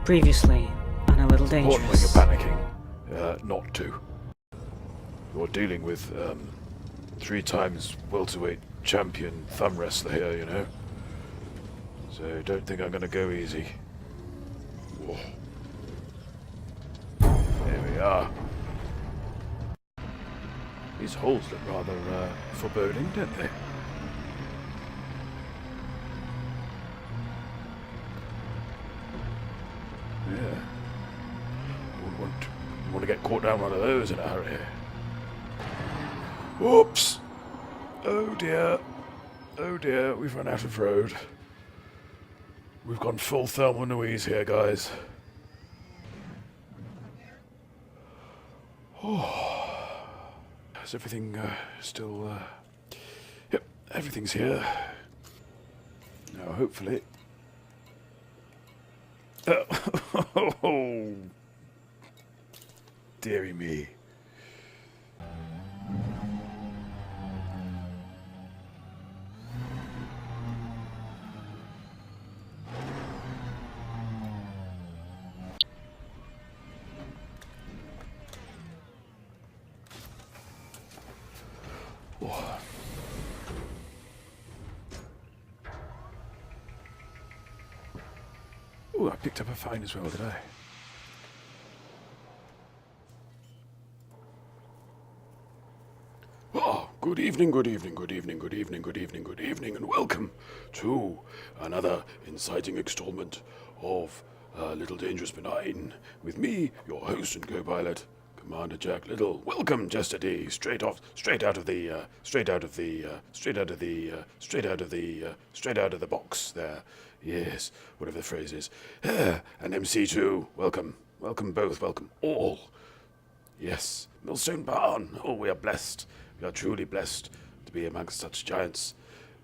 Previously on a Lyttle Important when Dangerous. you're panicking. Not to. You're dealing with, 3 times welterweight champion thumb wrestler here, you know. So don't think I'm gonna go easy. Whoa. There we are. These holes look rather, foreboding, don't they? Yeah. Wouldn't want to get caught down one of those in a hurry. Whoops! Oh dear. Oh dear, we've run out of road. We've gone full Thelma and Louise here, guys. Oh. Is everything still... Yep, everything's here. Now, hopefully... Oh, dearie me. Oh. Oh, I picked up a fine as well, did I? Oh, good evening, good evening, good evening, good evening, good evening, good evening, and welcome to another inciting installment of Lyttle Dangerous Benign with me, your host and co-pilot, Commander Jack Lyttle. Welcome, Jester D. Straight out of the box there. Yes, whatever the phrase is. And MC2, welcome. Welcome both, welcome all. Yes, Millstone Barn. Oh, we are blessed. We are truly blessed to be amongst such giants.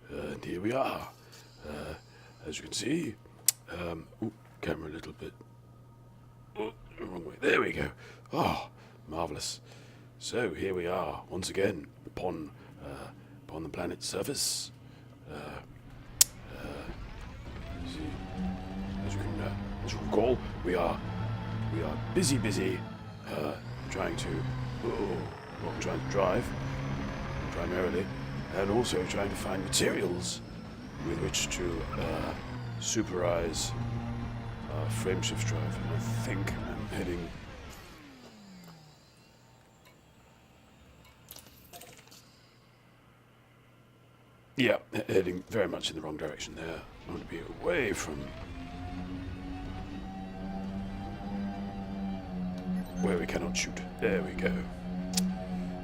And here we are. As you can see. Camera a little bit. Oh, wrong way. There we go. Oh, marvellous. So here we are, once again, upon the planet's surface. As you can recall, we are busy trying to drive primarily, and also trying to find materials with which to superize our frameshift drive. And I think I'm heading. Yeah, heading very much in the wrong direction there. I want to be away from where we cannot shoot. There we go.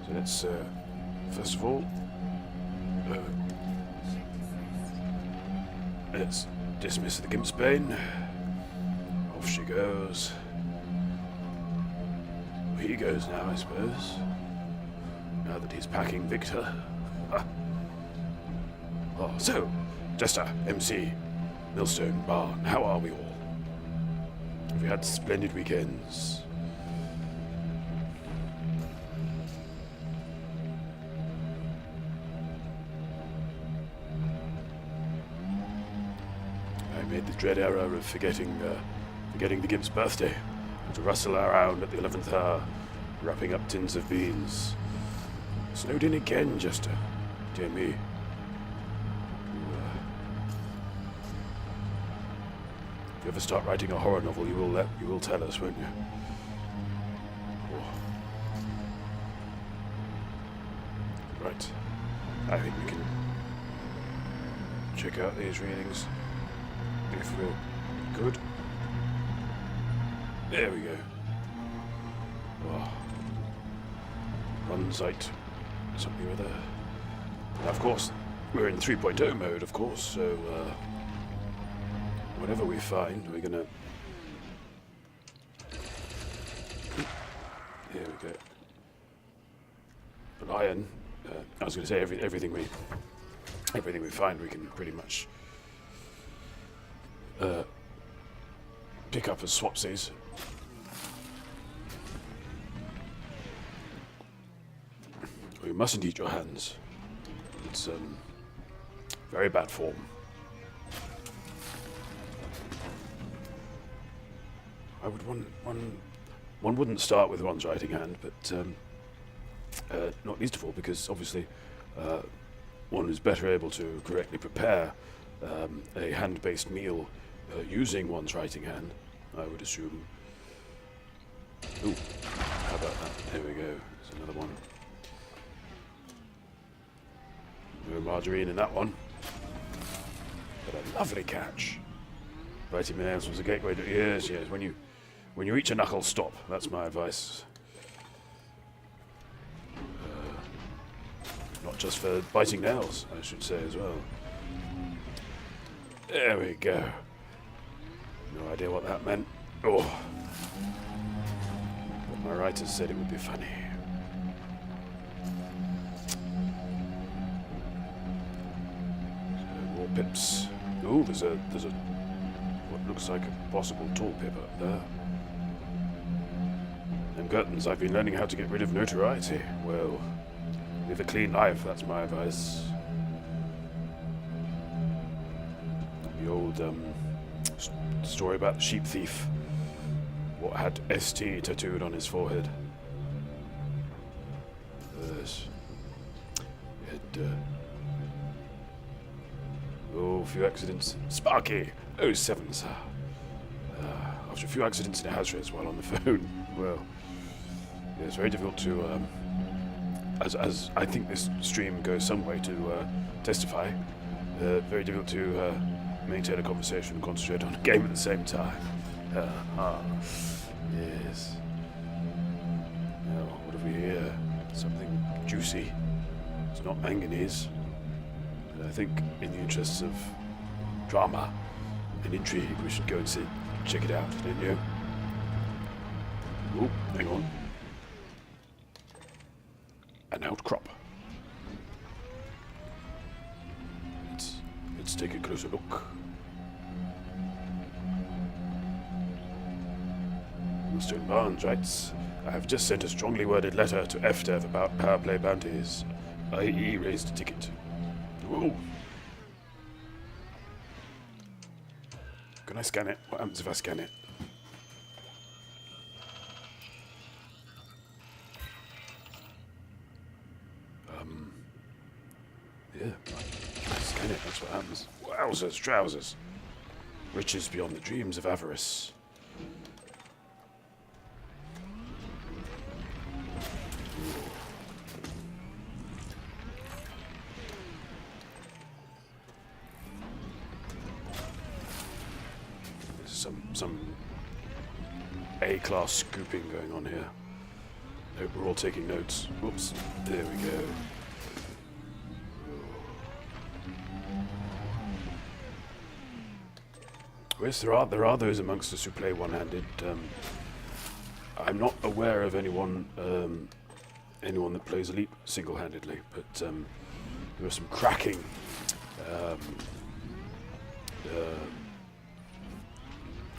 So let's, first of all, let's dismiss the Gimpsbane. Off she goes. Well, he goes now, I suppose. Now that he's packing Victor. Oh, so, Jester, MC, Millstone Barn, how are we all? Have we had splendid weekends? I made the dread error of forgetting the Gimp's birthday, and to rustle around at the 11th hour, wrapping up tins of beans. Snowed in again, Jester. Dear me. If you ever start writing a horror novel, you will tell us, won't you? Oh. Right. I think we can check out these readings if we're good. There we go. Oh. Run site. Something with a. Now, of course, we're in 3.0 mode, of course, so whatever we find, we're gonna... Here we go. But iron, I was gonna say everything we find, we can pretty much pick up as swapsies. You mustn't eat your hands. It's very bad form. I would one wouldn't start with one's writing hand, but not least of all because obviously one is better able to correctly prepare a hand-based meal using one's writing hand, I would assume. Ooh, how about that? There we go. There's another one. No margarine in that one. But a lovely catch. Biting my nails was a gateway to... Yes. When you reach a knuckle, stop. That's my advice. Not just for biting nails, I should say as well. There we go. No idea what that meant. Oh. But my writers said it would be funny. So, more pips. Ooh, there's a what looks like a possible tall pip up there. Them curtains, I've been learning how to get rid of notoriety. Well, live a clean life, that's my advice. The old story about the sheep thief. What had ST tattooed on his forehead. Yes. A few accidents. Sparky! 07, sir. After a few accidents in Hazres while on the phone. Well, yeah, it's very difficult to, as I think this stream goes some way to testify, very difficult to maintain a conversation and concentrate on a game at the same time. Yes. Now, what have we here? Something juicy. It's not manganese. But I think in the interests of drama and intrigue, we should go and check it out, don't you? Oh, hang on. An outcrop. Let's take a closer look. Millstone Barnes writes, I have just sent a strongly worded letter to FDev about power play bounties, i.e. raised a ticket. Whoa. Can I scan it? What happens if I scan it? Yeah, I scan it, that's what happens. Wowzers, trousers. Riches beyond the dreams of avarice. Some A-class scooping going on here. Nope, we're all taking notes. Whoops, there we go. Yes, there are those amongst us who play one-handed. I'm not aware of anyone that plays Elite single-handedly, but there are some cracking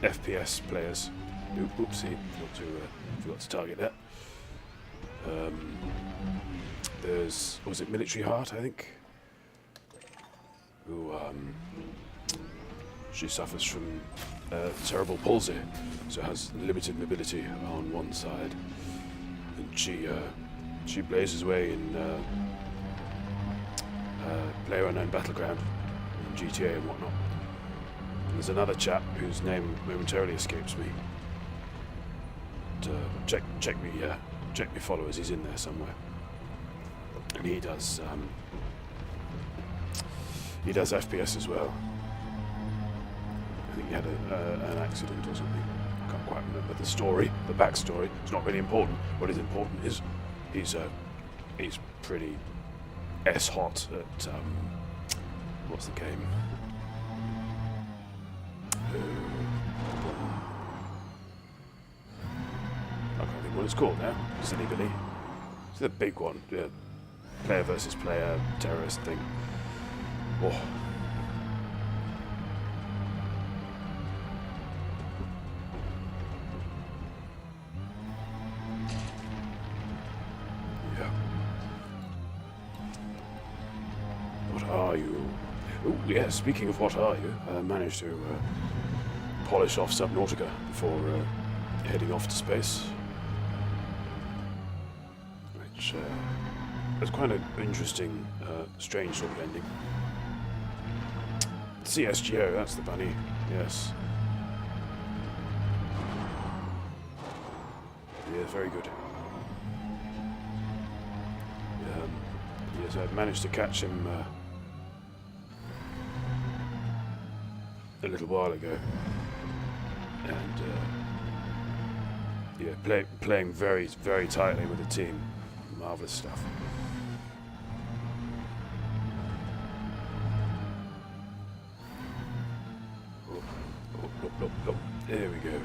FPS players. Oopsie, forgot to target that. Was it Military Heart, I think? Who, she suffers from cerebral palsy, so has limited mobility on one side. And she blazes away in PlayerUnknown Battleground, in GTA and whatnot. There's another chap whose name momentarily escapes me. But, check me followers. He's in there somewhere, and he does FPS as well. I think he had an accident or something. I can't quite remember the story, the backstory. It's not really important. What is important is he's pretty hot at what's the game? I can't think what it's called now. Silly Billy. It's the big one. Yeah. Player versus player terrorist thing. Oh. Yeah. What are you? Oh, yeah, speaking of what are you, I managed to polish off Subnautica before heading off to space. Which was quite an interesting, strange sort of ending. CSGO, that's the bunny, yes. Yeah, very good. Yes, I'd managed to catch him a little while ago. And yeah, playing very, very tightly with the team. Marvellous stuff. Oh, there we go.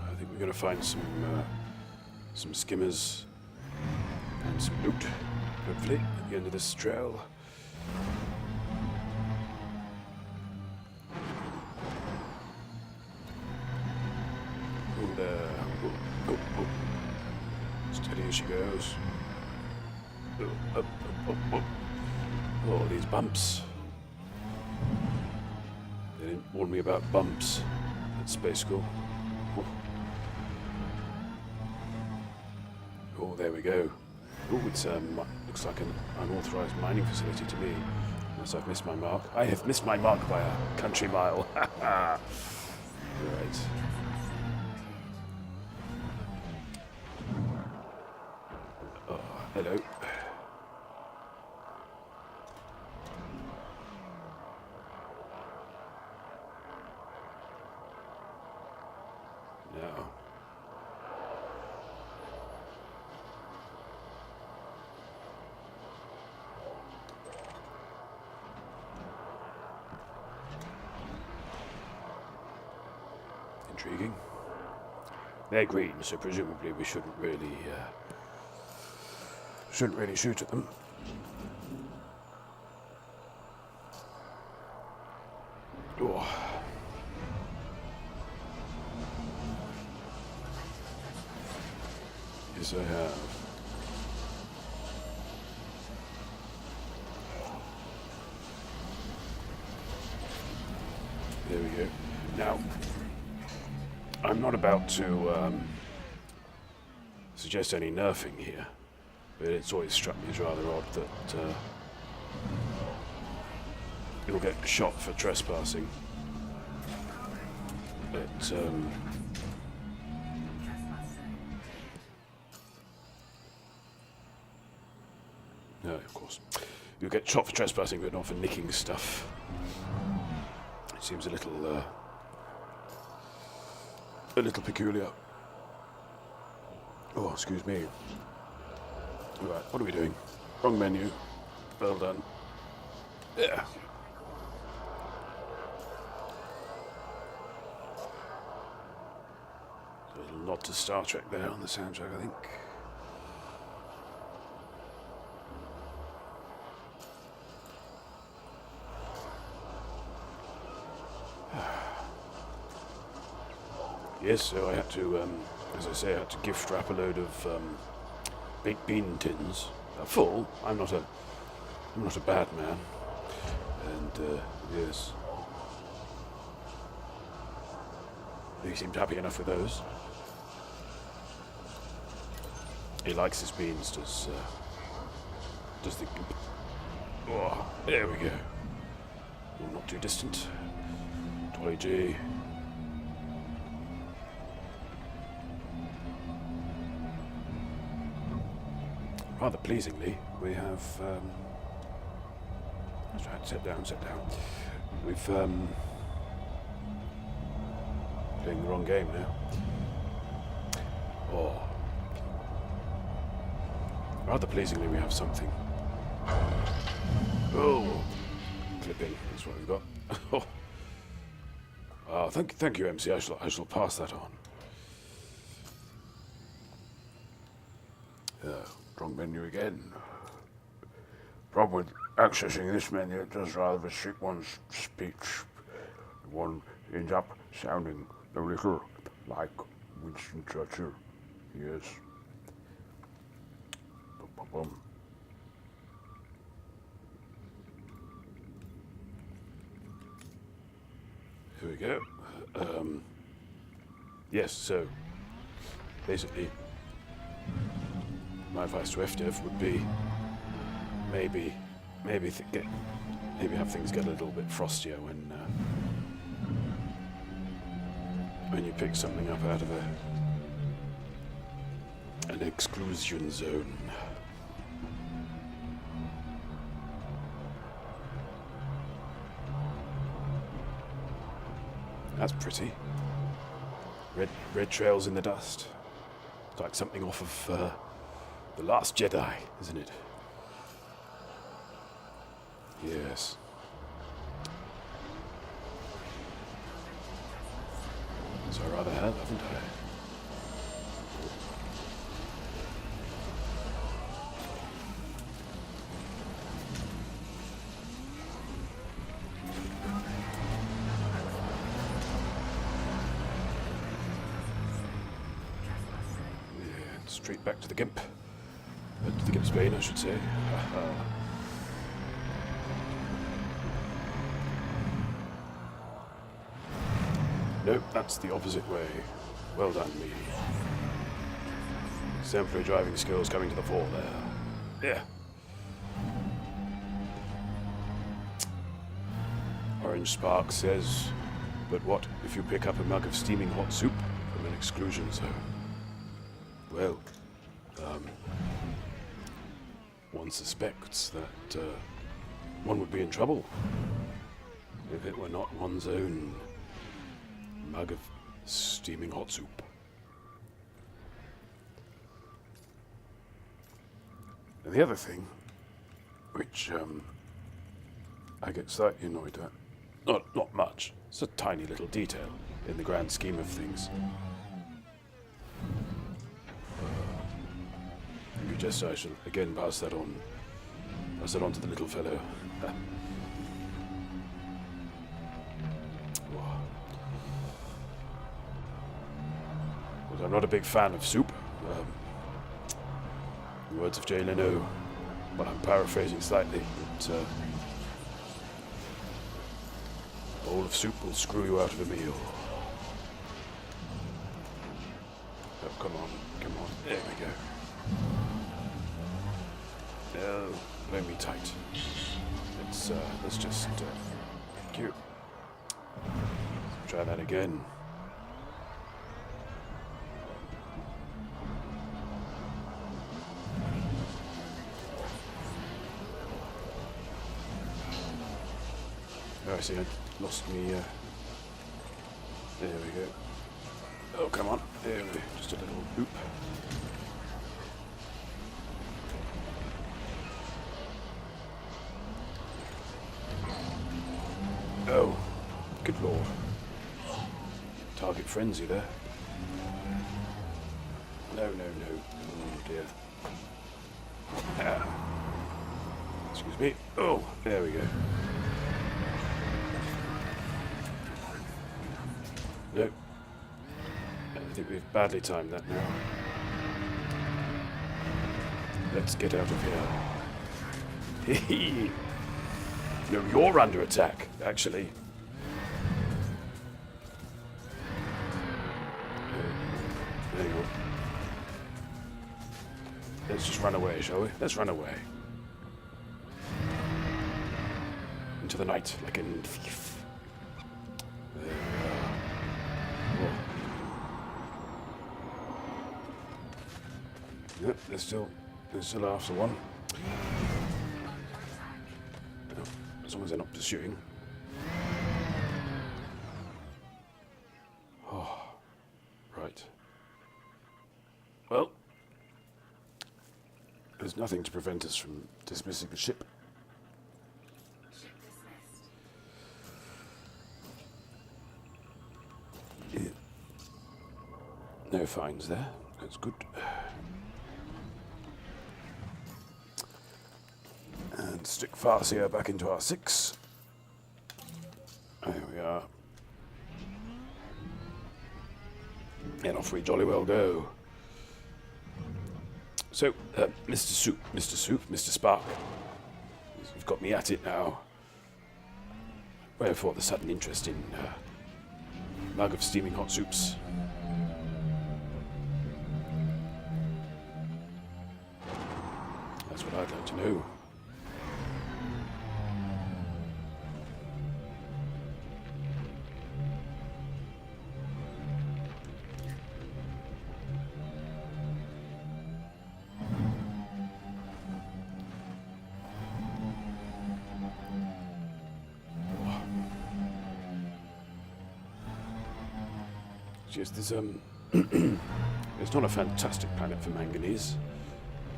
I think we're going to find some skimmers and some loot, hopefully, at the end of this trail. Steady as she goes. Oh, these bumps. They didn't warn me about bumps at space school. Oh, there we go. Oh, it's looks like an unauthorized mining facility to me. Unless I've missed my mark. I have missed my mark by a country mile. Right. Oh, hello. Now. Intriguing. They're green, so presumably we shouldn't really shoot at them. Oh. Yes, I have. There we go. Now, I'm not about to suggest any nerfing here, but it's always struck me as rather odd that you'll get shot for trespassing. But no, of course, you'll get shot for trespassing, but not for nicking stuff. It seems a little peculiar. Oh, excuse me. Right, what are we doing? Wrong menu. Well done. Yeah. A little nod to Star Trek there on the soundtrack, I think. Yes, so I had to, as I say, I had to gift wrap a load of baked bean tins. Full. I'm not a bad man. And yes, he seemed happy enough with those. He likes his beans, does the... Oh, there we go. Oh, not too distant. Dolly G. Rather pleasingly, we have... That's right, sit down. We've... playing the wrong game now. Oh. Rather pleasingly, we have something. Oh! Clipping, that's what we've got. Oh, thank you, MC. I shall pass that on. Wrong menu again. Problem with accessing this menu, it does rather restrict one's speech. One ends up sounding a little like Winston Churchill. Yes. Bum. Here we go. Yes, so basically, my advice to FDev would be maybe have things get a little bit frostier when you pick something up out of an exclusion zone. That's pretty. Red trails in the dust. It's like something off of The Last Jedi, isn't it? Yes. So I rather have, haven't I? Straight back to the Gimp. To the Gimp's Bane, I should say. Nope, that's the opposite way. Well done, me. Exemplary driving skills coming to the fore there. Yeah. Orange Spark says, but what if you pick up a mug of steaming hot soup from an exclusion zone? Well, one suspects that one would be in trouble if it were not one's own mug of steaming hot soup. And the other thing, which I get slightly annoyed at, not much, it's a tiny little detail in the grand scheme of things. I shall again pass that on to the little fellow. But I'm not a big fan of soup. In the words of Jay Leno, well, I'm paraphrasing slightly, but a bowl of soup will screw you out of a meal. Oh, come on. There we go. No, play me tight. Let's just thank you. Try that again. Oh, I see. I lost me. There we go. Oh, come on. There we go. Just a little loop. Oh, good lord. Target frenzy there. No. Oh dear. Excuse me. Oh, there we go. No. I think we've badly timed that now. Let's get out of here. No, you're under attack, actually. There you go. Let's just run away, shall we? Let's run away. Into the night, like in Thief. There we are. Oh. Yep, they're still after one. As long as they're not pursuing. Oh, right. Well, there's nothing to prevent us from dismissing the ship. Yeah. No fines there. That's good. And stick Farseer back into our 6. There we are. And off we jolly well go. So, Mr. Mr. Spark, you've got me at it now. Wherefore the sudden interest in mug of steaming hot soups? That's what I'd like to know. Yes, there's it's not a fantastic planet for manganese,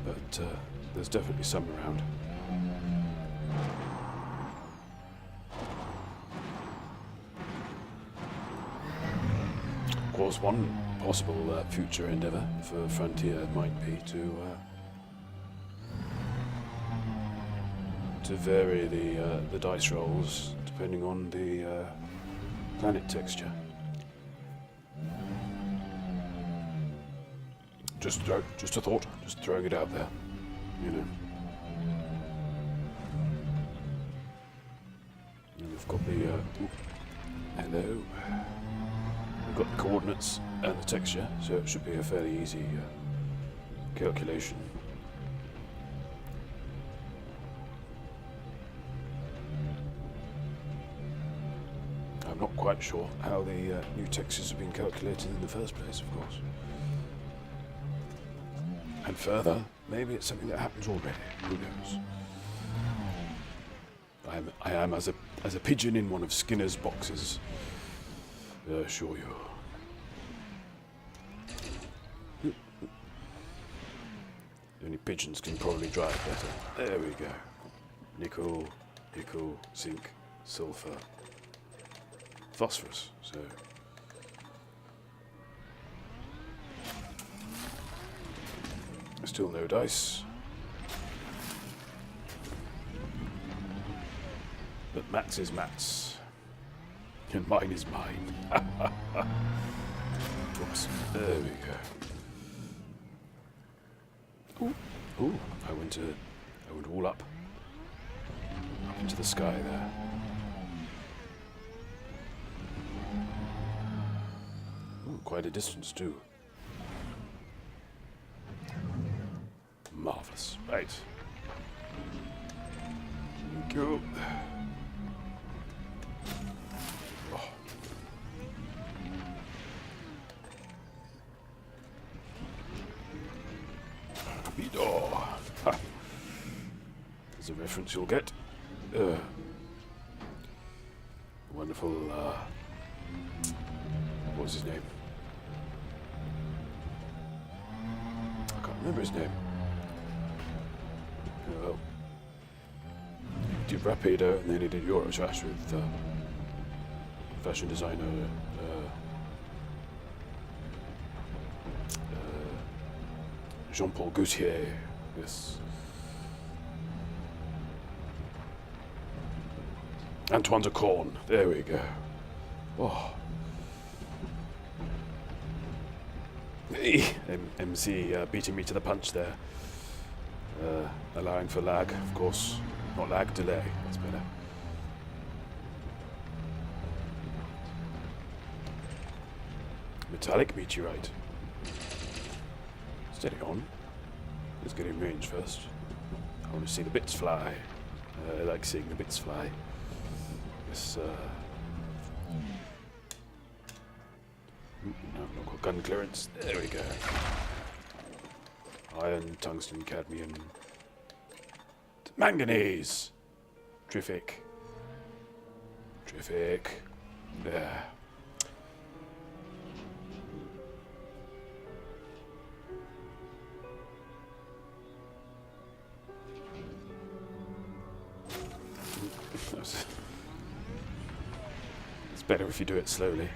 but there's definitely some around. Of course, one possible future endeavour for Frontier might be to vary the dice rolls depending on the planet texture. Just a thought, just throwing it out there, you know. And we've got the, hello. We've got the coordinates and the texture, so it should be a fairly easy calculation. I'm not quite sure how the new textures have been calculated in the first place, of course. And further, maybe it's something that happens already. Who knows? I am as a pigeon in one of Skinner's boxes. I assure you. Only pigeons can probably drive better. There we go. Nickel, zinc, sulfur, phosphorus. So. Still no dice. But Matt's is Matt's. And mine is mine. Oops. There we go. Ooh. I went all up into the sky there. Ooh, quite a distance too. Marvelous. Right. Go. Oh. Rapido. Ha. There's a reference you'll get. Wonderful, what was his name? I can't remember his name. Well, he did Rapido and then he did Eurotrash with fashion designer Jean-Paul Gaultier. Yes. Antoine de Corn. There we go. Oh. Hey, MC beating me to the punch there. Allowing for lag, of course. Not lag, delay. That's better. Metallic meteorite. Steady on. Let's get in range first. I want to see the bits fly. I like seeing the bits fly. This, no, not got gun clearance. There we go. Iron, tungsten, cadmium, manganese. Terrific. There. It's better if you do it slowly.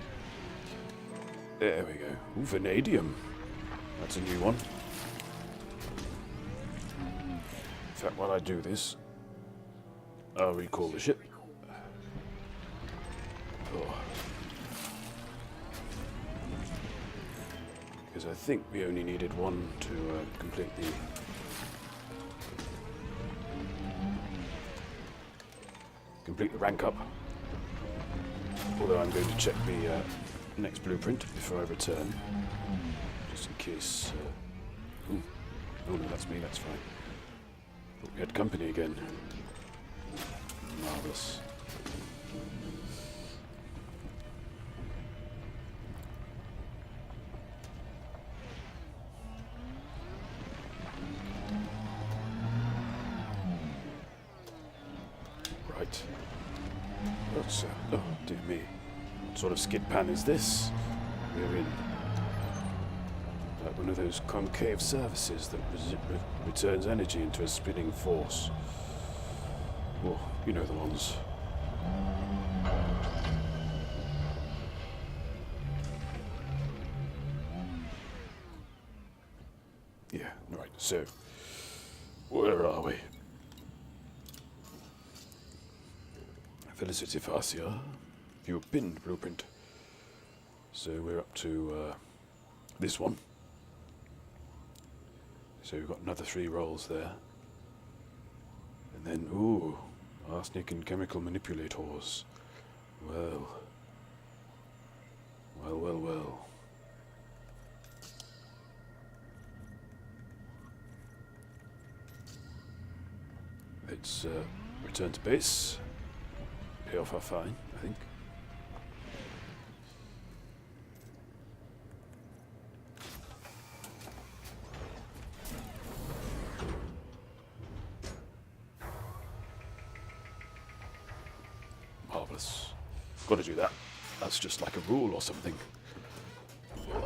There we go. Ooh, vanadium. That's a new one. In fact, while I do this, I'll recall the ship. Oh. because I think we only needed one to complete the rank up. Although I'm going to check the next blueprint before I return, just in case. Oh no, that's me. That's fine. Thought we had company again. Marvelous. Right. What's oh dear me. What sort of skid pan is this? We're in one of those concave surfaces that returns energy into a spinning force. Oh, you know the ones. Yeah, right, so where are we? Felicity Farcia, view pinned blueprint. So we're up to this one. So we've got another 3 rolls there. And then, ooh, arsenic and chemical manipulators. Well. Well, well, well. Let's return to base. Pay off our fine, I think. Marvelous. Got to do that. That's just like a rule or something.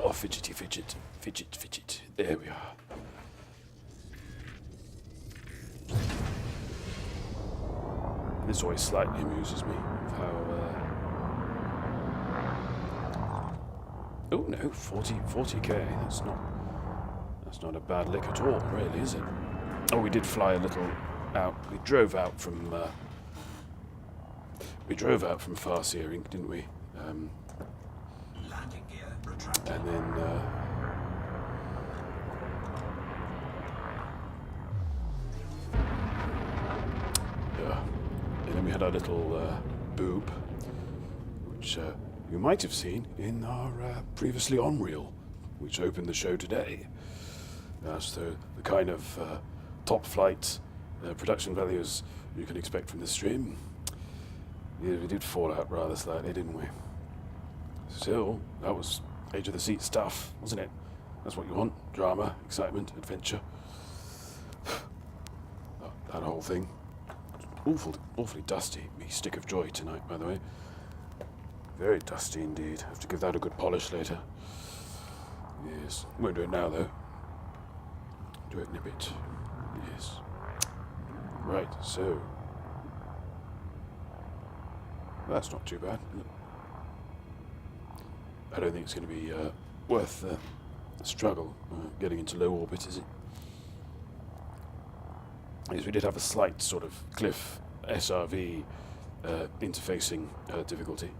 Oh, fidgety fidget. Fidget, fidget. There we are. This always slightly amuses me. How, oh no, 40k. That's not a bad lick at all, really, is it? Oh, we did fly a little out. We drove out from Farcia, didn't we? Landing gear retracted. And then we had our little boob, which you might have seen in our previously on reel, which opened the show today. So the kind of top flight production values you can expect from this stream. Yeah, we did fall out rather slightly, didn't we? Still, that was edge of the seat stuff, wasn't it? That's what you want: drama, excitement, adventure. That whole thing. Awfully dusty. Me stick of joy tonight, by the way. Very dusty indeed. Have to give that a good polish later. Yes. Won't do it now, though. Do it in a bit. Yes. Right, so. That's not too bad. I don't think it's going to be worth the struggle getting into low orbit, is it? Yes, we did have a slight sort of cliff SRV interfacing difficulty.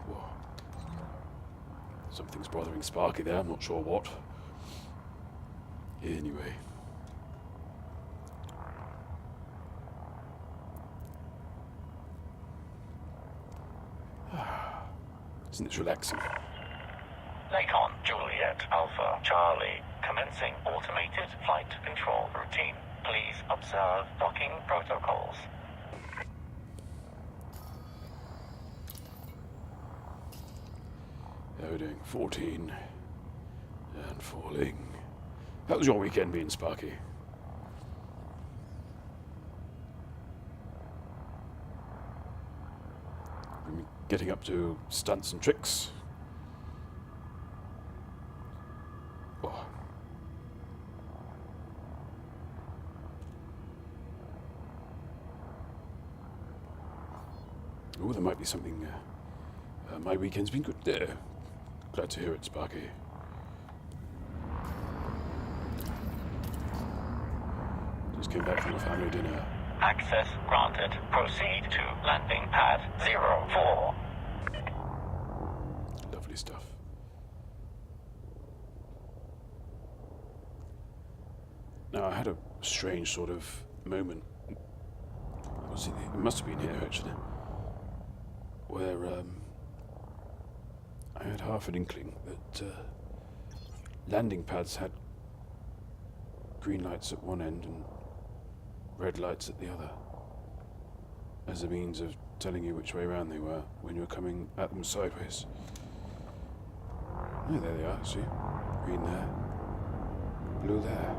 Whoa. Something's bothering Sparky there, I'm not sure what. Anyway. Isn't this relaxing? Lakon Juliet Alpha Charlie commencing automated flight control routine. Please observe docking protocols. How are we doing? 14 and falling. How was your weekend being, Sparky? Getting up to stunts and tricks. Oh. Oh, there might be something. My weekend's been good there. Glad to hear it, Sparky. Just came back from a family dinner. Access granted. Proceed to landing pad 04. Lovely stuff. Now, I had a strange sort of moment. It must have been here, actually. Where, I had half an inkling that, landing pads had green lights at one end and red lights at the other, as a means of telling you which way round they were when you were coming at them sideways. Oh, there they are, see? Green there, blue there,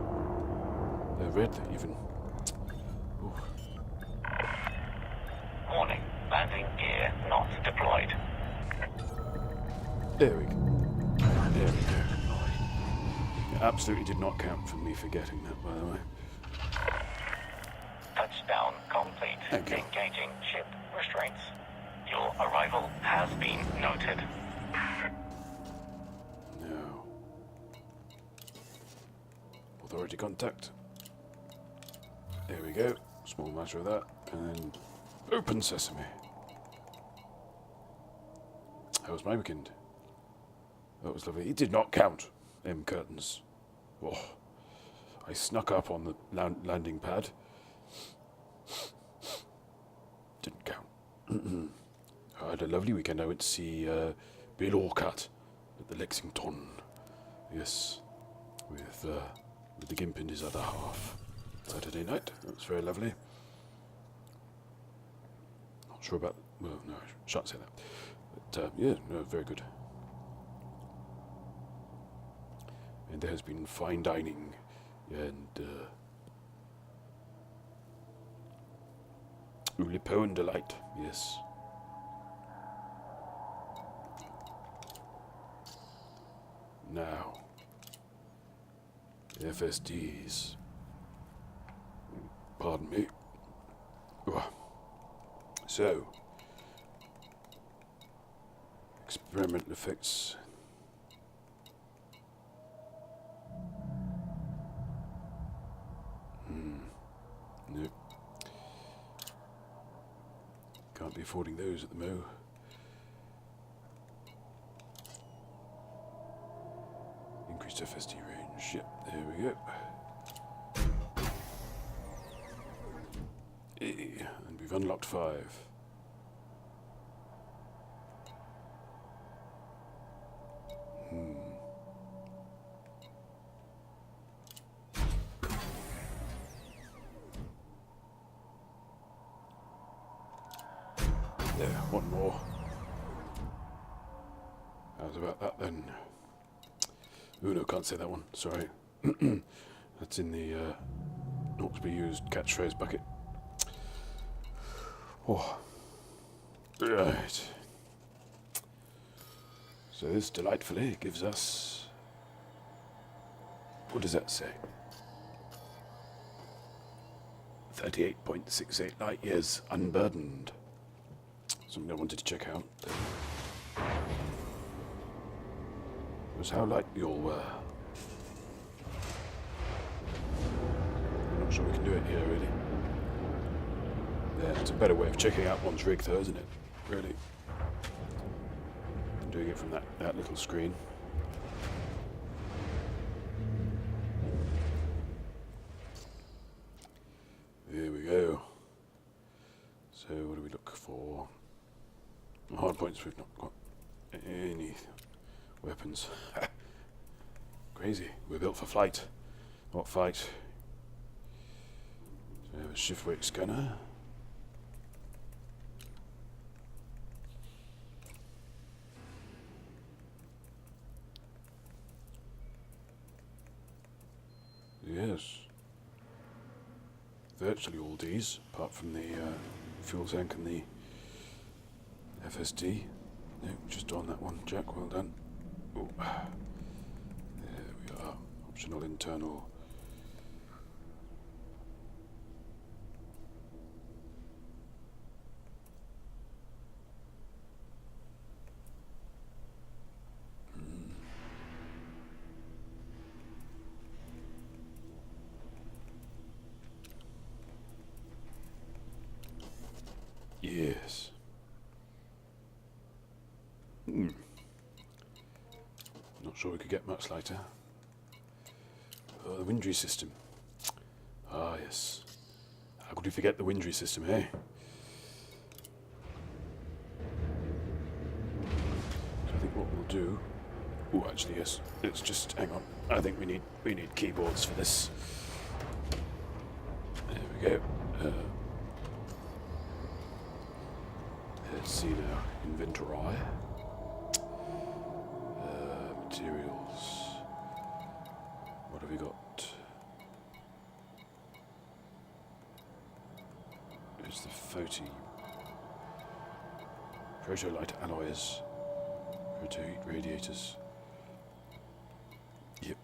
red even. Ooh. Warning. Landing gear not deployed. There we go. There we go. It absolutely did not count for me forgetting that, by the way. Touchdown complete. Thank you. Engaging ship restraints. Your arrival has been noted. Now, authority contact. There we go. Small matter of that. And open sesame. How was my weekend? That was lovely. It did not count, them curtains. Oh, I snuck up on the landing pad. Didn't count. I had a lovely weekend. I went to see Bill Orcutt at the Lexington. Yes, with the Gimp and his other half. Saturday night. That was very lovely. Not sure about... Well, no, I shan't say that. But, yeah, no, very good. And there has been fine dining and Oulipo and delight, yes. Now, FSDs. Pardon me. So, experimental effects. Nope. Can't be affording those at the mo. Increased FSD range. Yep, there we go. And we've unlocked 5. There, one more. How's about that then? Oh no, can't say that one, sorry. That's in the not to be used catchphrase bucket. Oh. Right. So this delightfully gives us... What does that say? 38.68 light years unburdened. Something I wanted to check out was how light you all were. I'm not sure we can do it here, really. Yeah, it's a better way of checking out one's rig, though, isn't it? Really. Doing it from that little screen. There we go. So, what do we look for? Hard points, we've not got any weapons. Crazy. We're built for flight, not fight. So we have a shift wake scanner. Yes. Virtually all Ds, apart from the fuel tank and the FSD. No, just on that one, Jack, well done. Ooh. There we are. Optional internal. Yes. Not sure we could get much lighter. The Windry system. Ah, yes. How could we forget the Windry system, eh? So I think what we'll do... Oh, actually, yes. Let's just... hang on. I think we need keyboards for this. There we go. Let's see now. Inventory. Materials. What have we got? There's the Protolite alloys. Proto-heat radiators. Yep.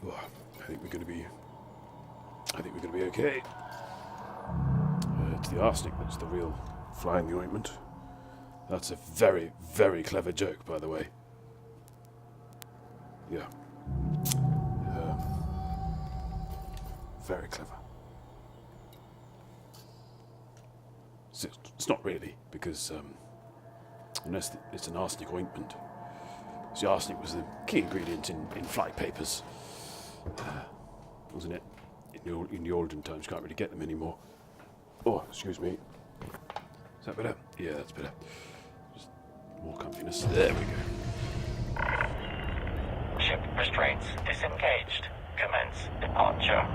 Oh, I think we're going to be okay. It's the arsenic that's the real fly in the ointment. That's a very, very clever joke, by the way. Yeah. Very clever. It's not really, because unless it's an arsenic ointment. See, arsenic was the key ingredient in fly papers, wasn't it? In the olden times, you can't really get them anymore. Oh, excuse me. Is that better? Yeah, that's better. Just more comfiness. There we go. Ship restraints disengaged. Commence departure.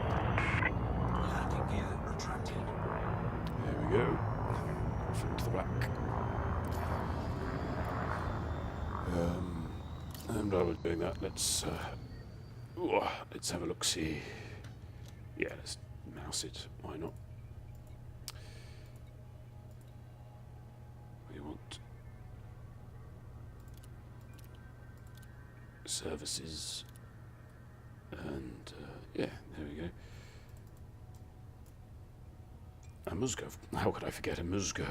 Landing gear retracted. There we go. Off into the rack. And while we're doing that, let's have a look-see. Yeah, let's mouse it. Why not? We want services, and yeah, there we go. A Musgo. How could I forget a Musgo?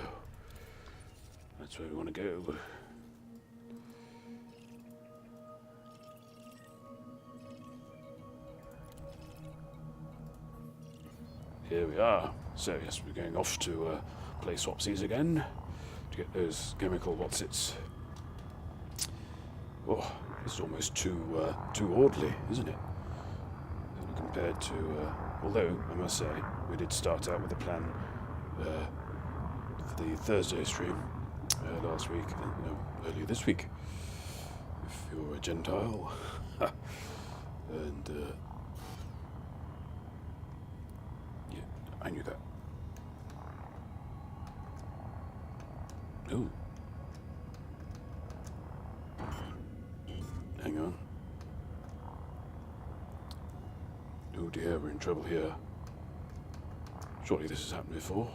That's where we want to go. Here we are. So yes, we're going off to play swapsies again to get those chemical whatsits. Oh, this is almost too orderly, isn't it? Compared to, although I must say, we did start out with a plan for the Thursday stream last week, no, earlier this week. If you're a Gentile, and. I knew that. Oh. Hang on. Oh dear, we're in trouble here. Surely this has happened before.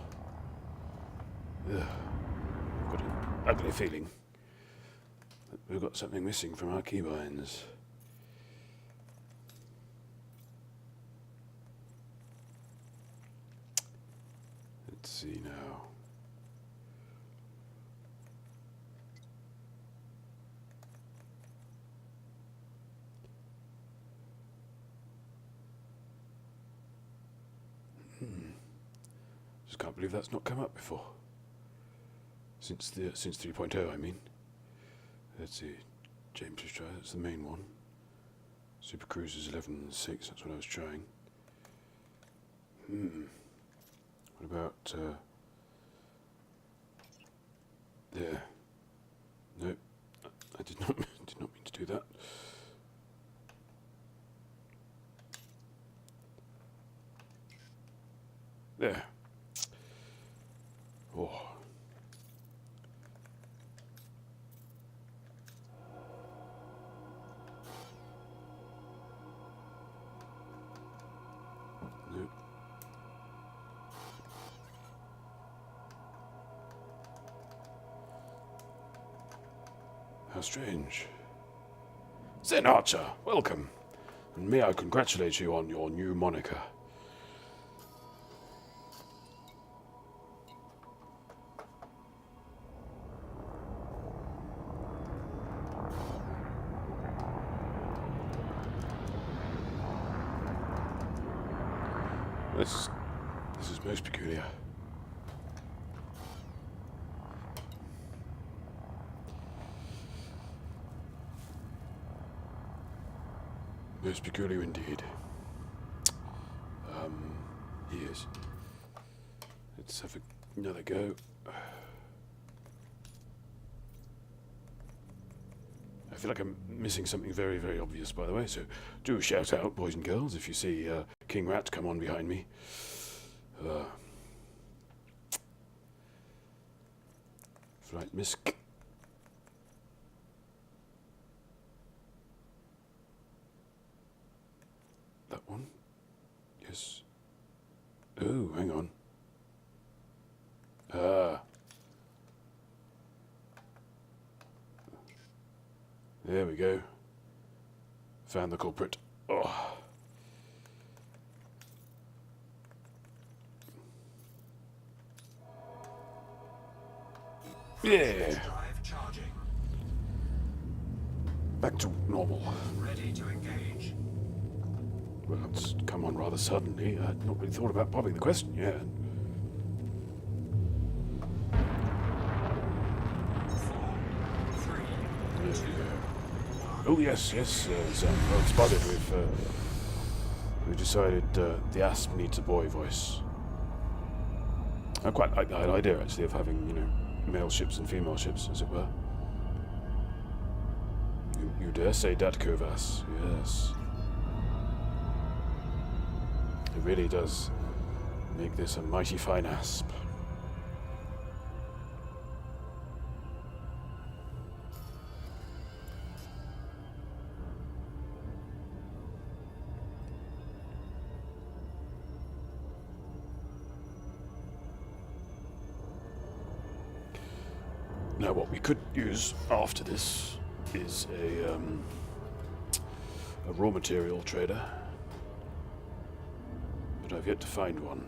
Ugh. I've got an ugly feeling that we've got something missing from our keybinds. Let's see now. Just can't believe that's not come up before. Since 3.0, I mean. Let's see. James was trying. That's the main one. Super Cruisers 11.6. That's what I was trying. What about there? No, I did not mean to do that. There. Oh. Nope. How strange. Zen Archer, welcome. And may I congratulate you on your new moniker. This is most peculiar. Most peculiar indeed. Yes. Let's have another go. I feel like I'm missing something very, very obvious, by the way, so do shout out, boys and girls, if you see King Rat come on behind me. Right, Misk. That one? Yes. Oh, hang on. There we go. Found the culprit. Oh. Yeah. Back to normal. Ready to engage. Well, it's come on rather suddenly. I'd not really thought about popping the question yet. 4, 3, There we go. Oh yes, Sam. Well spotted. We've decided the asp needs a boy voice. I quite like that idea, actually, of having, male ships and female ships, as it were. You dare say that, Kovas? Yes. It really does make this a mighty fine asp. Now, what we could use after this is a raw material trader, but I've yet to find one.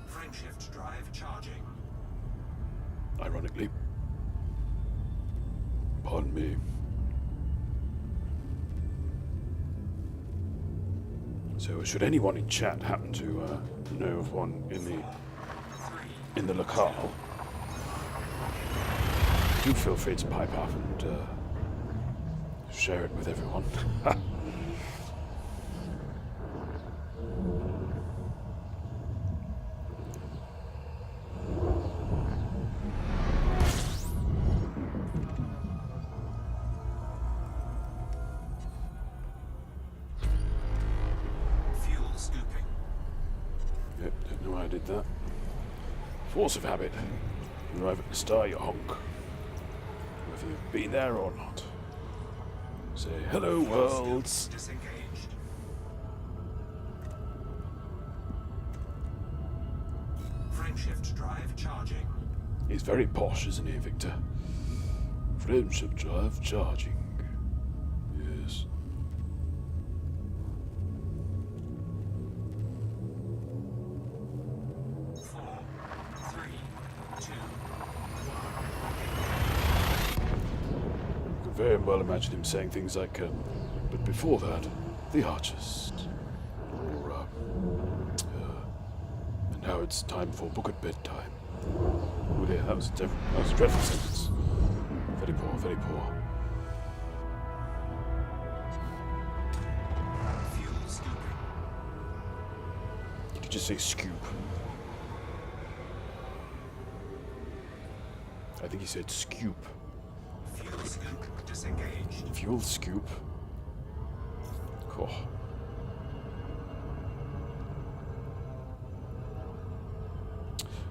Frameshift drive charging. Ironically. Pardon me. So, should anyone in chat happen to know of one in the locale, do feel free to pipe up and share it with everyone. Fuel scooping. Yep, don't know why I did that. Force of habit. You arrive at the star, you honk. Whether you've been there or not. Say, hello, worlds. Disengaged. Frameshift drive charging. He's very posh, isn't he, Victor? Frameshift drive charging. Yes. Four, three, two. I could very well imagine him saying things like, but before that, the archers. Or, and now it's time for book at bedtime. Oh dear, that was a dreadful sentence. Very poor, very poor. Fuel scooping. Did you just say scoop? I think he said scoop. Fuel scoop disengaged. Fuel scoop. Cool.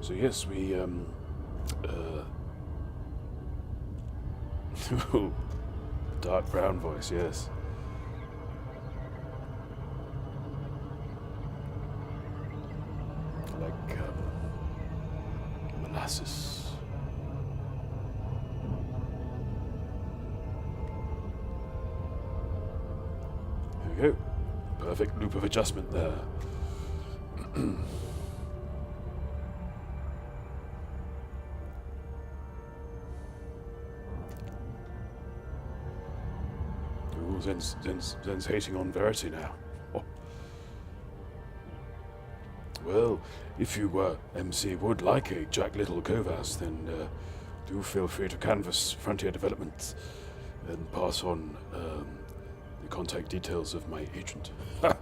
So yes, we dark brown voice, yes. Like molasses. There we go. Perfect loop of adjustment there. Ooh, Zen's hating on Verity now. Oh. Well, if you, MC, would like a Jack Lyttle Kovas, then do feel free to canvass Frontier Development and pass on the contact details of my agent. Ha!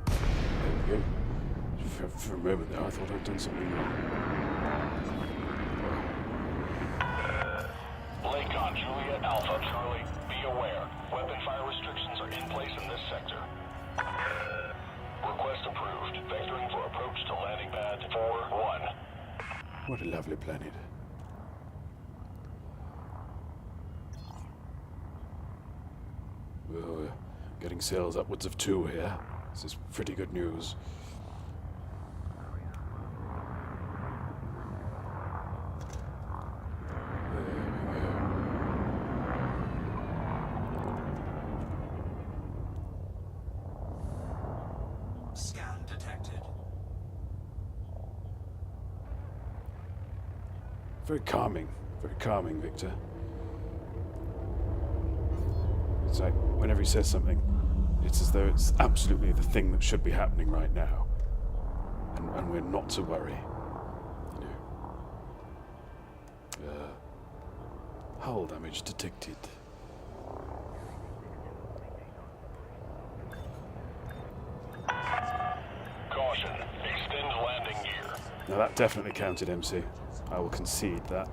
There we go. For a moment there, I thought I'd done something wrong. Lakon, Juliet Alpha, Charlie, be aware. Weapon fire restrictions are in place in this sector. Request approved. Vectoring for approach to landing pad 4-1. What a lovely planet. Well, we're getting sales upwards of 2 here. This is pretty good news. Scan detected. Very calming, Victor. It's like whenever he says something, it's as though it's absolutely the thing that should be happening right now. And we're not to worry. You know. Hull damage detected. Caution. Extend landing gear. Now that definitely counted, MC. I will concede that.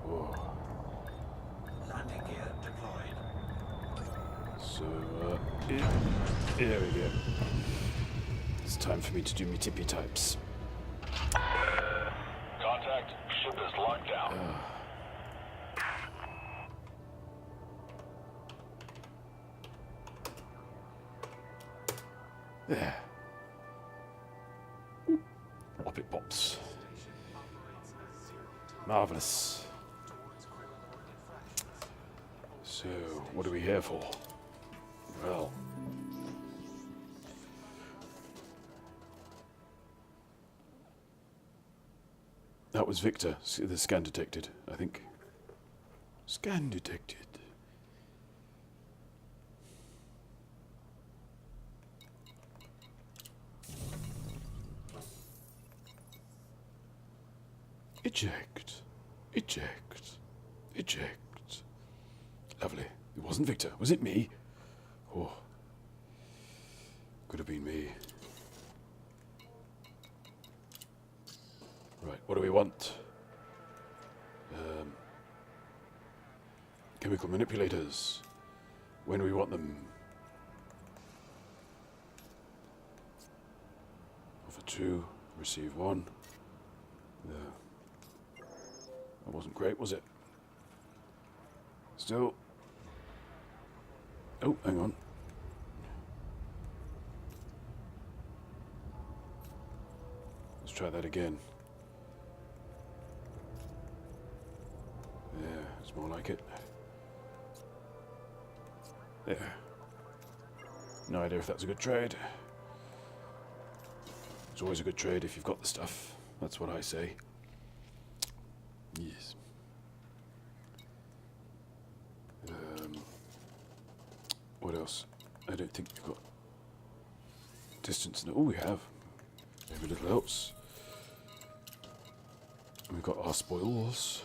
Oh. Landing gear deployed. So, here we go. It's time for me to do me tippy types. Contact. Ship is locked down. There. Whop it pops. Marvellous. So, what are we here for? Well... that was Victor. The scan detected, I think. Scan detected. Eject. Eject. Eject. Lovely. It wasn't Victor. Was it me? Oh. Could have been me. Right, what do we want? Chemical manipulators. When do we want them? Offer 2, receive 1. That wasn't great, was it? Still. Oh, hang on. Let's try that again. Yeah, it's more like it. There. No idea if that's a good trade. It's always a good trade if you've got the stuff. That's what I say. Yes. What else? I don't think we've got distance. Oh, we have. Every little helps. And we've got our spoils.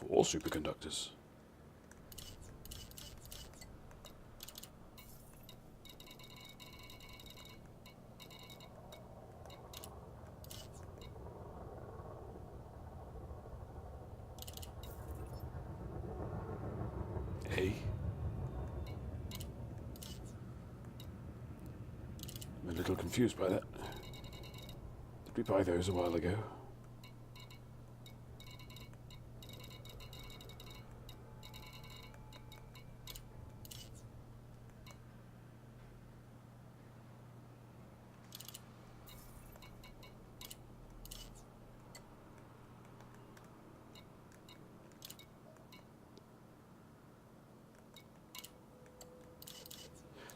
4 superconductors. I'm a little confused by that. Did we buy those a while ago?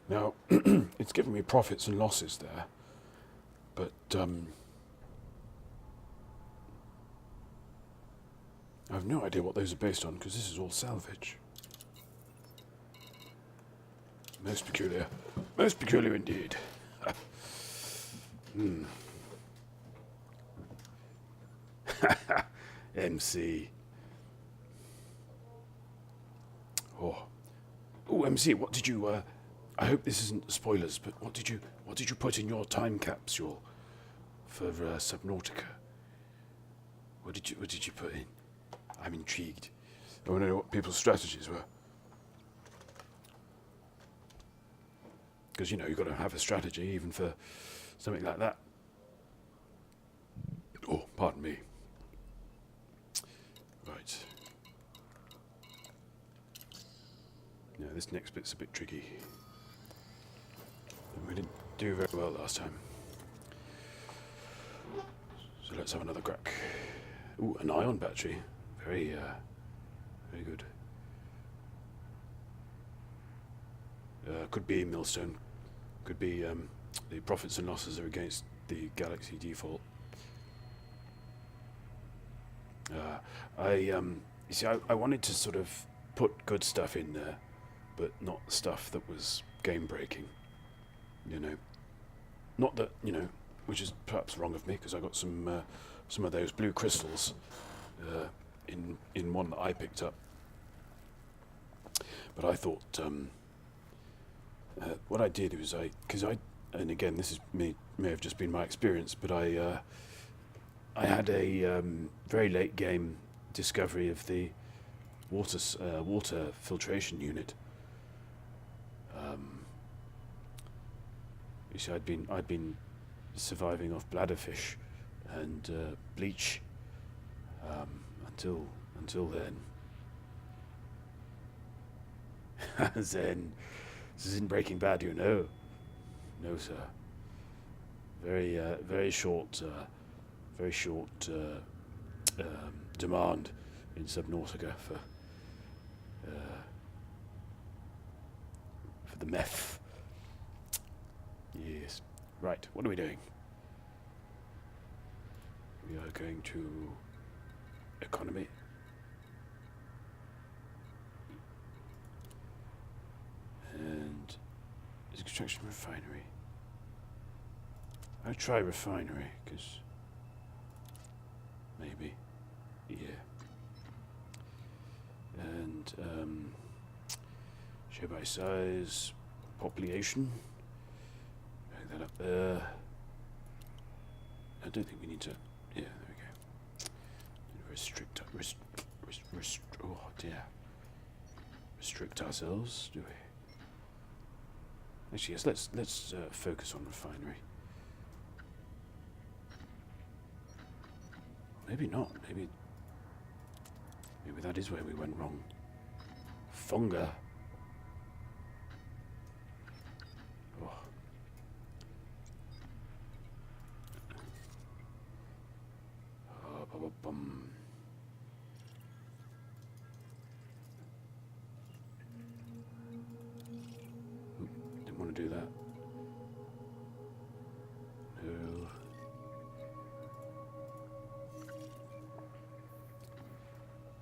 Now, it's given me profits and losses there, but I have no idea what those are based on, because this is all salvage. Most peculiar. Most peculiar indeed. MC. Oh, MC, what did you? I hope this isn't spoilers, but what did you put in your time capsule for Subnautica? What did you put in? I'm intrigued. I want to know what people's strategies were. Because you've got to have a strategy even for something like that. Oh, pardon me. Right. Now this next bit's a bit tricky. We didn't do very well last time. So let's have another crack. Ooh, an ion battery. Very good. Could be millstone. Could be the profits and losses are against the galaxy default. You see, I wanted to sort of put good stuff in there, but not stuff that was game breaking. Not that which is perhaps wrong of me, because I got some of those blue crystals in one that I picked up. But I thought what I did was and again this may have just been my experience, but I had a very late game discovery of the water filtration unit. You see, I'd been surviving off bladderfish and bleach until then. Zen. This isn't Breaking Bad, No, sir. Very short demand in Subnautica for the meth. Yes. Right, what are we doing? We are going to economy. And extraction refinery. I'll try refinery, because maybe. Yeah. And show by size, population. Bring that up there. I don't think we need to. Yeah, there we go. Restrict. Oh dear. Restrict ourselves, do we? Actually, yes. Let's focus on refinery. Maybe not. Maybe that is where we went wrong. Fonga. Oh. Bum. Didn't want to do that. No.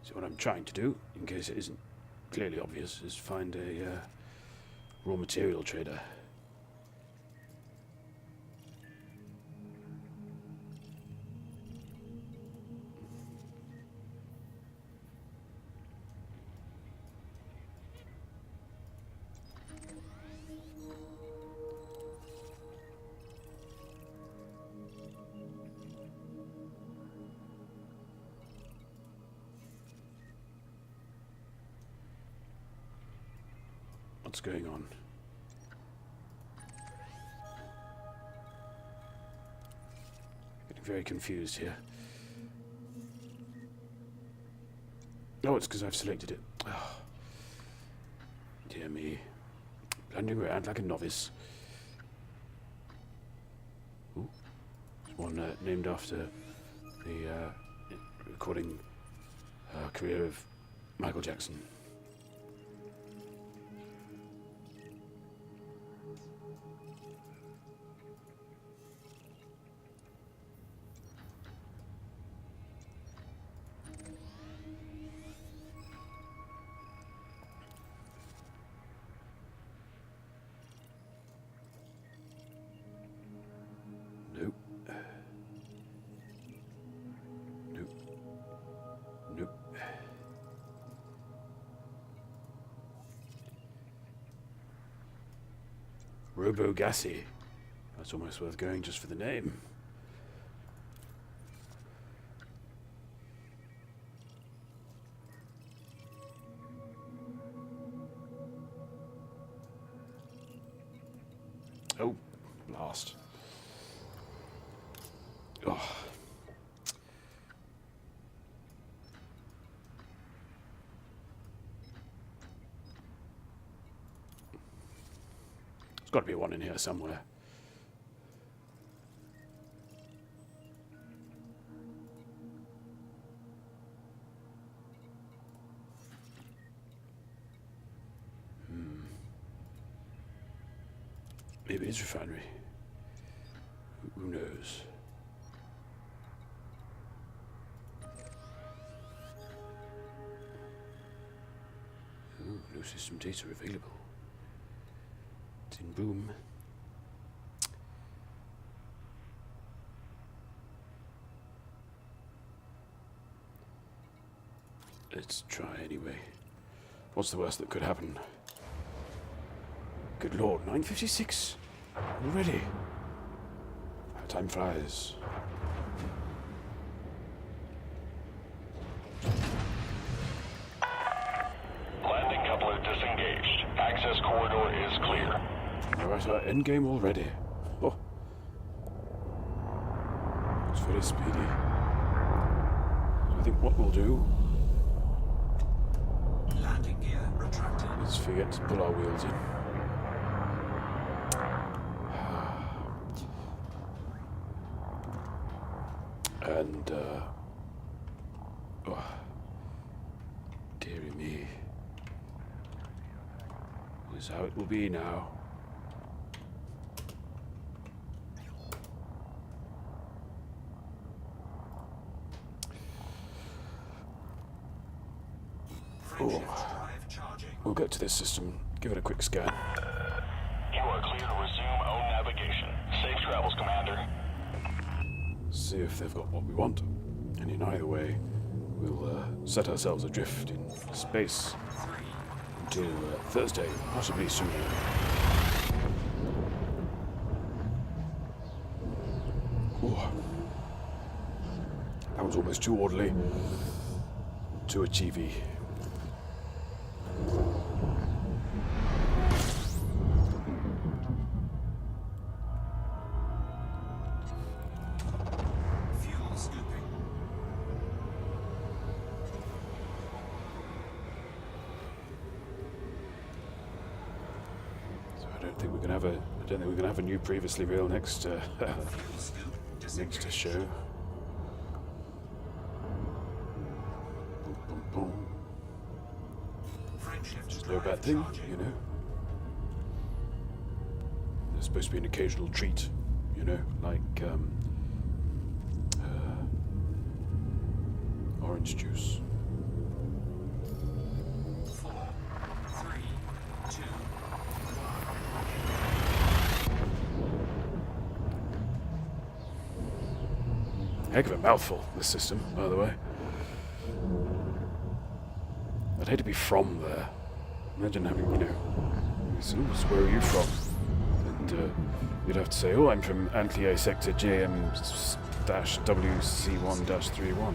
So what I'm trying to do, in case it isn't clearly obvious, is find a raw material trader. What's going on? Getting very confused here. Oh, it's because I've selected it. Oh. Dear me. Blundering around like a novice. Ooh. There's one named after the recording career of Michael Jackson. Nope. Robo-Gassy. That's almost worth going just for the name. Oh, blast. Oh. There's got to be one in here somewhere. Maybe it's refinery. Who knows? Ooh, no system data available. Tin boom. Let's try anyway. What's the worst that could happen? Good lord, 9:56 already. How time flies. Landing coupler disengaged. Access corridor is clear. We're at our endgame already. Oh. It's very speedy. So I think what we'll do Landing gear retracted. is forget to pull our wheels in. And, oh, dearie me. This is how it will be now. Frameshift drive charging. We'll get to this system, give it a quick scan. You are clear to resume own navigation. Safe travels, Commander. See if they've got what we want. And in either way, we'll set ourselves adrift in space until Thursday, possibly sooner. Ooh. That was almost too orderly, too achievey. Fuel scooping. So I don't think we're gonna have a new previously real next Fuel scoop next disengaged. show. Boom, boom, boom. Frameshift It's no drive bad thing, charging. you know. There's supposed to be an occasional treat, you know, like orange juice. 4, 3, 2, Heck of a mouthful, this system, by the way. I'd hate to be from there. Imagine having, you know, so where are you from? And you'd have to say, oh, I'm from Antlier Sector JM-WC1-31.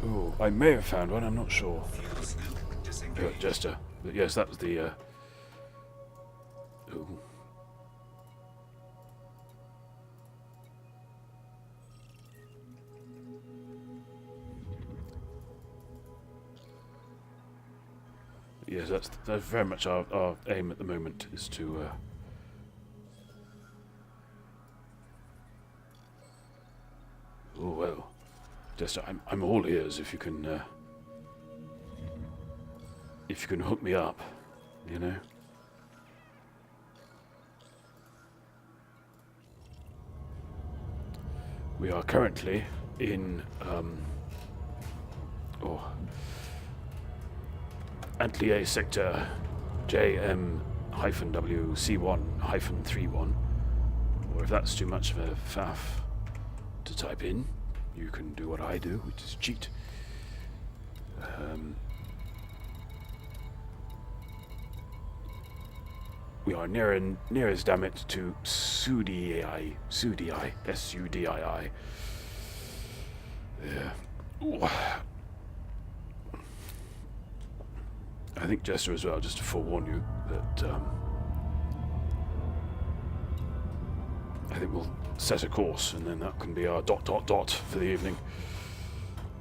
Oh, I may have found one, I'm not sure. fuel scoop disengaged. Jester. But yes, that was the, ooh. Yes, that's very much our aim at the moment, is to oh well, Jester, I'm all ears if you can hook me up, you know. We are currently in Antlier Sector JM-WC1-31, or if that's too much of a faff to type in, you can do what I do, which is cheat. We are nearest, damn it, to Sudii. S-U-D-I-I. Yeah. Ooh. I think Jester as well, just to forewarn you that I think we'll set a course, and then that can be our ... for the evening.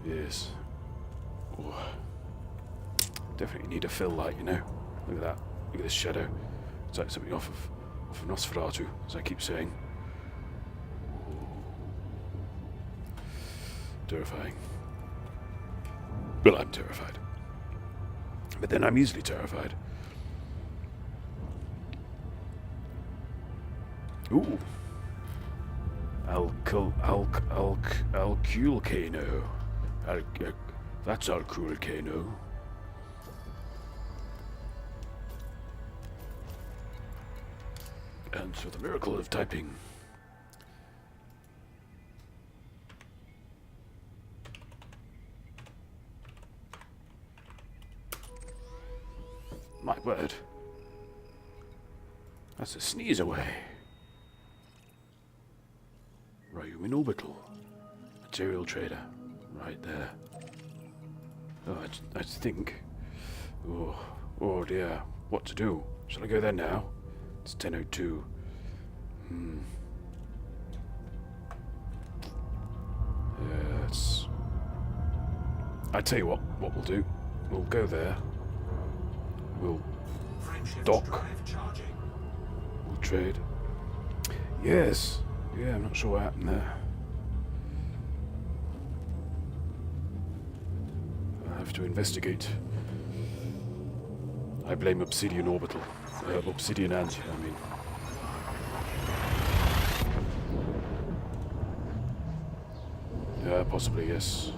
Yes. Ooh. Definitely need a fill light, you know. Look at that. Look at this shadow. It's like something off of Nosferatu, as I keep saying. Terrifying. Well, I'm terrified. But then I'm easily terrified. Ooh. Alculcano. That's Alculcano. And so the miracle of typing. My word. That's a sneeze away. Ryumin Orbital. Material trader. Right there. Oh, I think. Oh dear. What to do? Shall I go there now? It's 10:02. Yeah, it's... I tell you what we'll do. We'll go there. We'll dock. We'll trade. Yes. Yeah, I'm not sure what happened there. I'll have to investigate. I blame Obsidian Orbital. Obsidian Ant, I mean. Yeah, possibly, yes.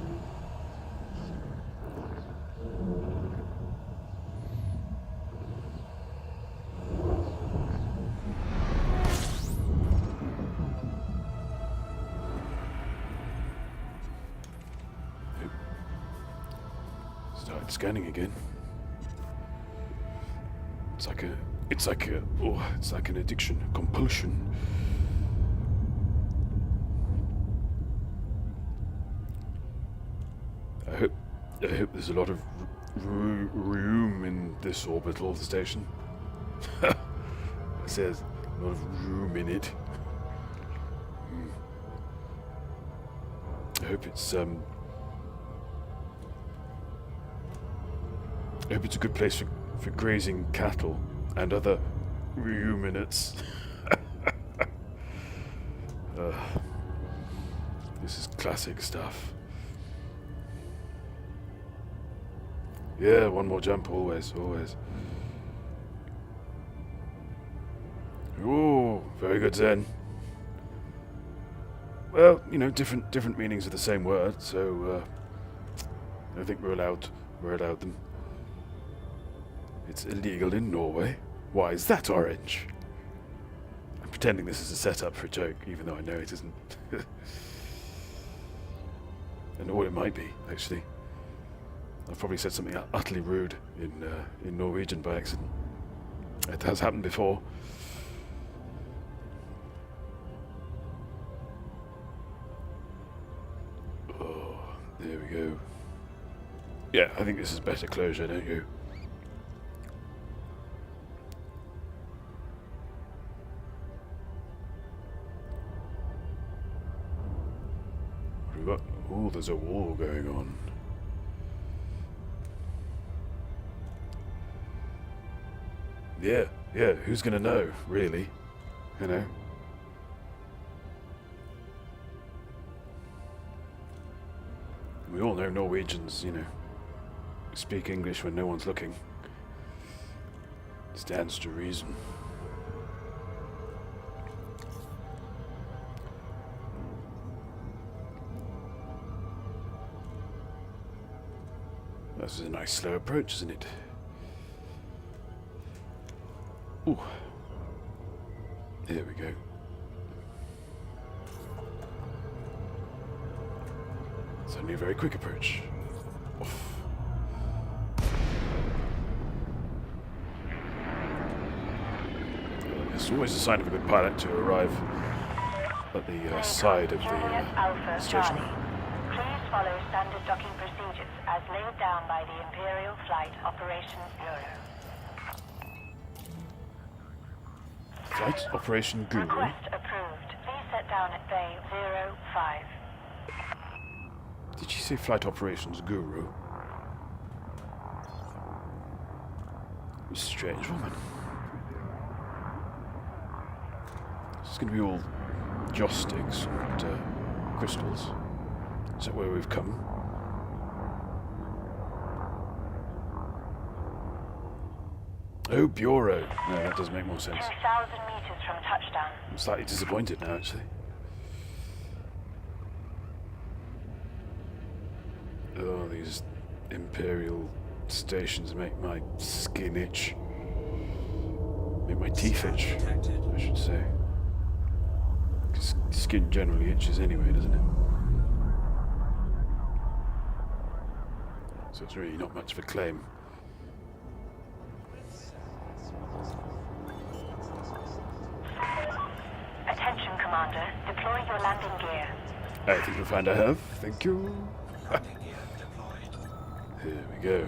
Started scanning again. It's like an addiction, a compulsion. I hope there's a lot of room in this orbital station. It says a lot of room in it. I hope it's a good place for grazing cattle and other ruminates. This is classic stuff. Yeah, one more jump, always. Ooh, very good, Zen. Well, you know, different meanings of the same word, so I think we're allowed them. It's illegal in Norway. Why is that orange? I'm pretending this is a setup for a joke, even though I know it isn't. And all it might be, actually. I've probably said something utterly rude in Norwegian by accident. It has happened before. Oh, there we go. Yeah, I think this is better closure, don't you? What have we got? Oh, there's a war going on. Yeah, who's gonna know, really? You know? We all know Norwegians, you know, speak English when no one's looking. Stands to reason. This is a nice slow approach, isn't it? Ooh. There we go. only a very quick approach. Oof. It's always a sign of a good pilot to arrive at the side of Juliet Alpha the station. Charlie. Please follow standard docking procedures as laid down by the Imperial Flight Operations Bureau. Flight Operation Guru. Request approved. Please set down at Bay 05. Did she say Flight Operations Guru? Strange woman. It's going to be all joss sticks and crystals. Is that where we've come? Oh, Bureau. No, that does make more sense. 2,000 meters from touchdown. I'm slightly disappointed now, actually. Oh, these Imperial stations make my skin itch. Make my teeth itch, I should say. 'Cause skin generally itches anyway, doesn't it? So it's really not much of a claim. Attention, Commander. Deploy your landing gear. I think you'll find I have. Thank you. Landing gear deployed. Here we go.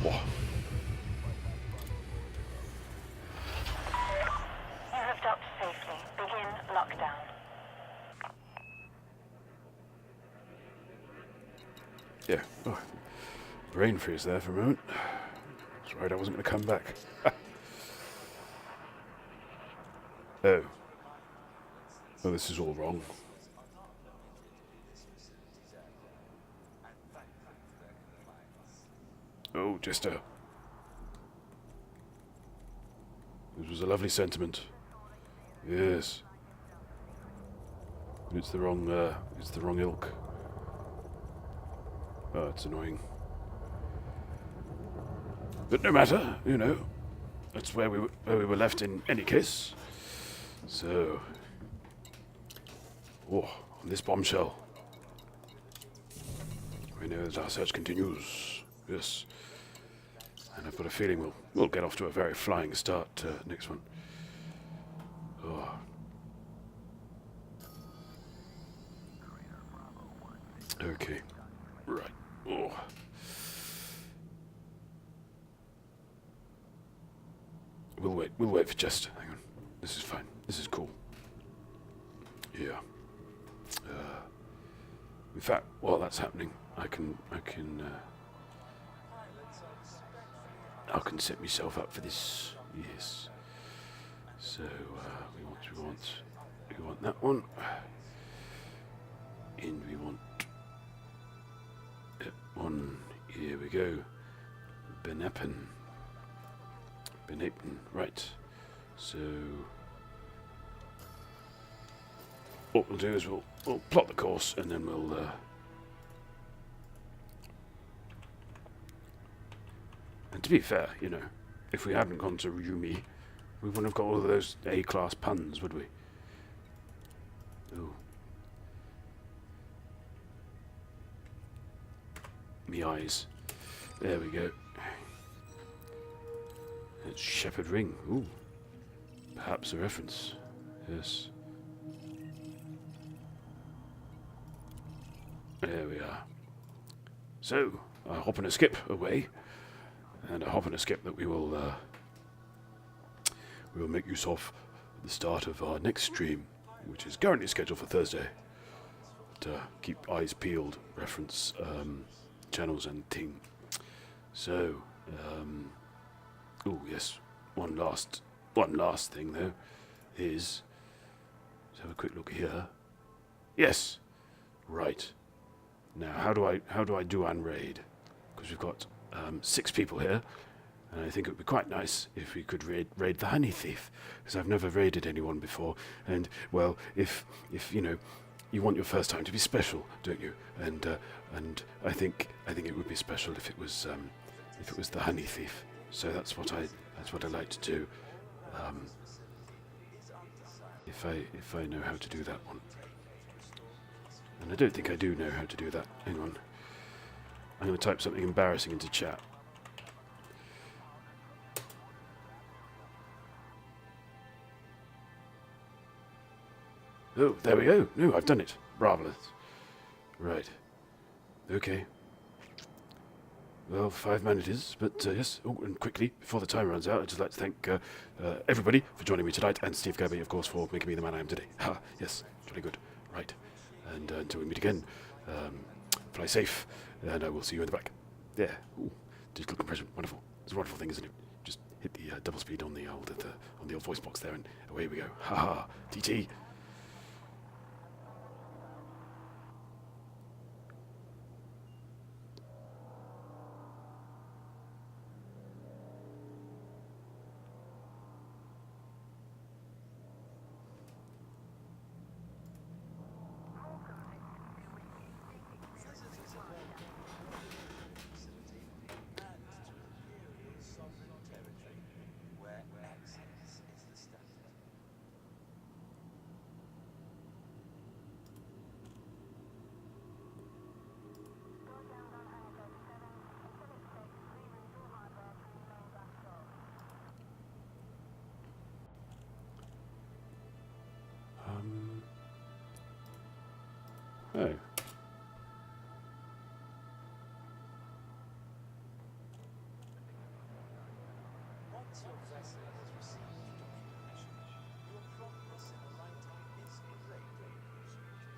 Whoa. You have docked safely. Begin lockdown. Yeah. Oh, brain freeze there for a moment. That's right, I wasn't going to come back. Oh. Oh, this is all wrong. Oh, Jester. This was a lovely sentiment. Yes. But it's the wrong ilk. Oh, it's annoying. But no matter, you know. That's where we were left in any case. So, on this bombshell, we know that our search continues. Yes, and I've got a feeling we'll get off to a very flying start next one. Oh. Okay, right. Oh. We'll wait for Chester. Hang on. This is fine. This is cool. Yeah. In fact, while that's happening, I can set myself up for this. Yes. So we want that one, and we want that one. Here we go. Benapen. Right. So what we'll do is we'll plot the course, and then we'll and to be fair, you know, if we hadn't gone to Ryumi, we wouldn't have got all of those A-class puns, would we? Ooh. Me eyes. There we go. It's Shepherd Ring. Ooh. Perhaps a reference. Yes. There we are. So, I hop and a skip away, and a hop and a skip that we will make use of at the start of our next stream, which is currently scheduled for Thursday. But, keep eyes peeled, reference channels and thing. So, oh yes, one last thing though is, let's have a quick look here. Yes, right. Now, how do I do unraid? Because we've got 6 people here, and I think it would be quite nice if we could raid the Honey Thief, because I've never raided anyone before. And well, if you know, you want your first time to be special, don't you? And I think it would be special if it was the Honey Thief. So that's what I like to do. If I know how to do that one. And I don't think I do know how to do that. Hang on. I'm going to type something embarrassing into chat. Oh, there we go. No, I've done it. Marvelous. Right. Okay. Well, 5 man it is, but yes. Oh, and quickly, before the time runs out, I'd just like to thank everybody for joining me tonight, and Steve Kirby, of course, for making me the man I am today. Ha, yes, jolly good. Right. And until we meet again, fly safe, and I will see you in the back. Yeah. Ooh, digital compression. Wonderful. It's a wonderful thing, isn't it? Just hit the double speed on the old voice box there, and away we go. Ha ha. TT. Oh. Once your vessel has received documentation, your progress in the lifetime is greatly appreciated.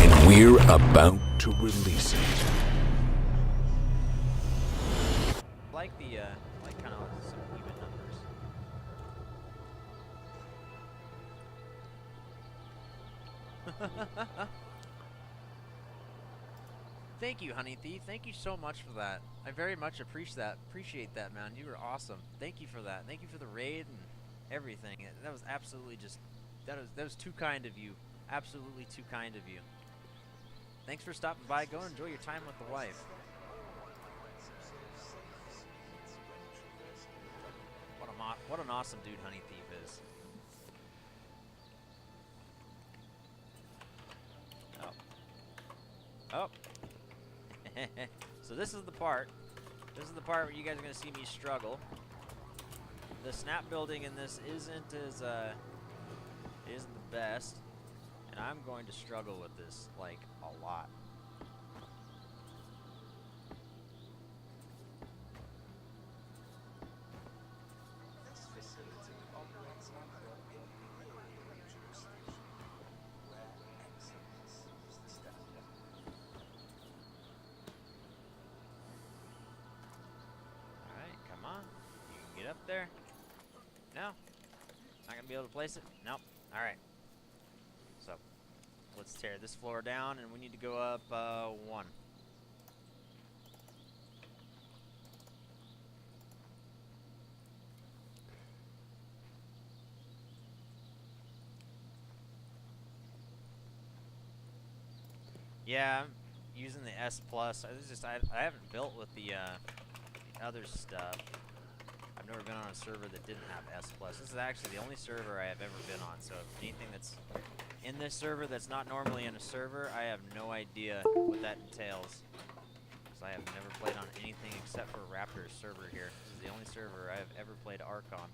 And we're about to release it. Like the like kind of some even numbers. Thank you, Honey Thief. Thank you so much for that. I very much appreciate that, man. You were awesome. Thank you for that. Thank you for the raid and everything. That was absolutely just that was too kind of you. Absolutely too kind of you. Thanks for stopping by. Go enjoy your time with the wife. What an awesome dude Honey Thief is. Oh. So this is the part. This is the part where you guys are gonna see me struggle. The snap building in this isn't as isn't the best, and I'm going to struggle with this like a lot. This facility operates under Imperial jurisdiction, where excellence is the standard. Alright, come on. You can get up there. No? Not gonna be able to place it? Nope. Alright. So, let's tear this floor down, and we need to go up, 1. Yeah, I'm using the S+. It's just, I haven't built with the other stuff. I've never been on a server that didn't have S+. This is actually the only server I have ever been on, so if anything that's in this server that's not normally in a server, I have no idea what that entails. Because I have never played on anything except for Raptor's server here. This is the only server I have ever played Ark on.